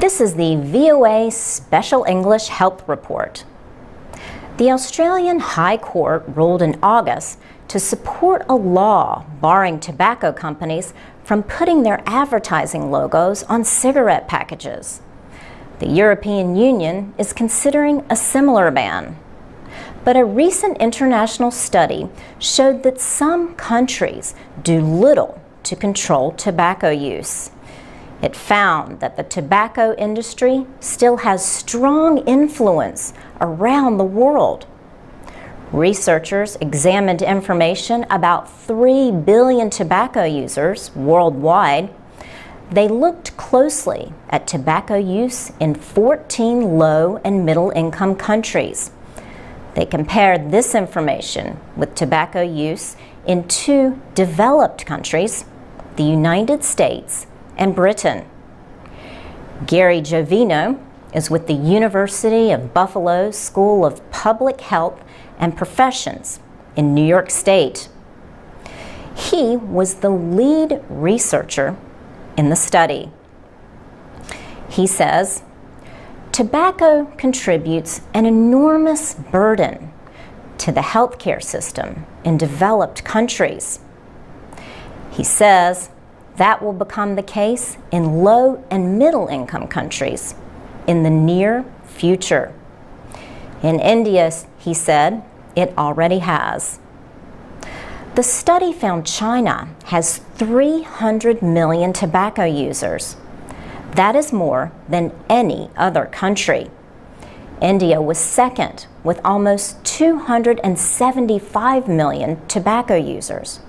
This is the VOA Special English Health Report. The Australian High Court ruled in August to support a law barring tobacco companies from putting their advertising logos on cigarette packages. The European Union is considering a similar ban. But a recent international study showed that some countries do little to control tobacco use. It found that the tobacco industry still has strong influence around the world. Researchers examined information about 3 billion tobacco users worldwide. They looked closely at tobacco use in 14 low and middle income countries. They compared this information with tobacco use in 2 developed countries, the United States and Britain. Gary Jovino is with the University of Buffalo's School of Public Health and Professions in New York State. He was the lead researcher in the study. He says, tobacco contributes an enormous burden to the healthcare system in developed countries. He says that will become the case in low and middle income countries in the near future. In India, he said, it already has. The study found China has 300 million tobacco users. That is more than any other country. India was second with almost 275 million tobacco users.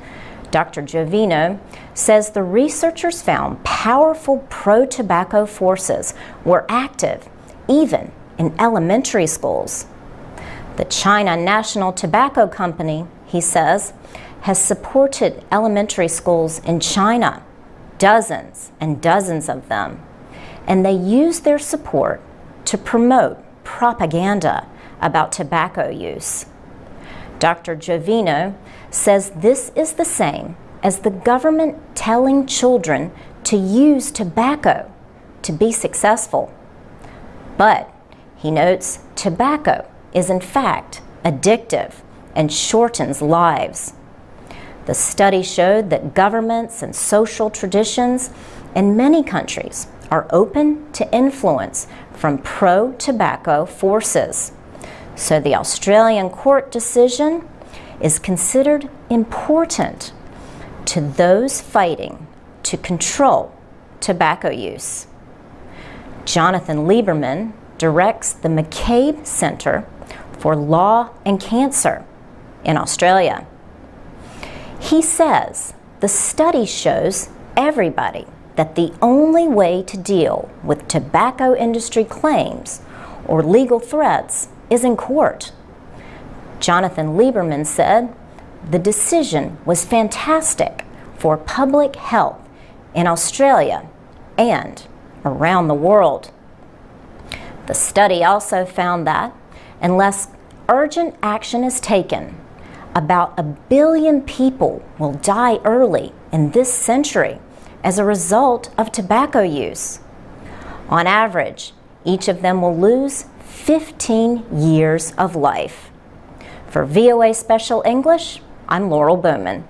Dr. Jovino says the researchers found powerful pro-tobacco forces were active even in elementary schools. The China National Tobacco Company, he says, has supported elementary schools in China, dozens and dozens of them, and they use their support to promote propaganda about tobacco use. Dr. Jovino says this is the same as the government telling children to use tobacco to be successful. But he notes tobacco is in fact addictive and shortens lives. The study showed that governments and social traditions in many countries are open to influence from pro-tobacco forces. So the Australian court decision is considered important to those fighting to control tobacco use. Jonathan Lieberman directs the McCabe Center for Law and Cancer in Australia. He says the study shows everybody that the only way to deal with tobacco industry claims or legal threats is in court. Jonathan Lieberman said the decision was fantastic for public health in Australia and around the world. The study also found that unless urgent action is taken, about 1 billion people will die early in this century as a result of tobacco use. On average, each of them will lose 15 years of life. For VOA Special English, I'm Laurel Bowman.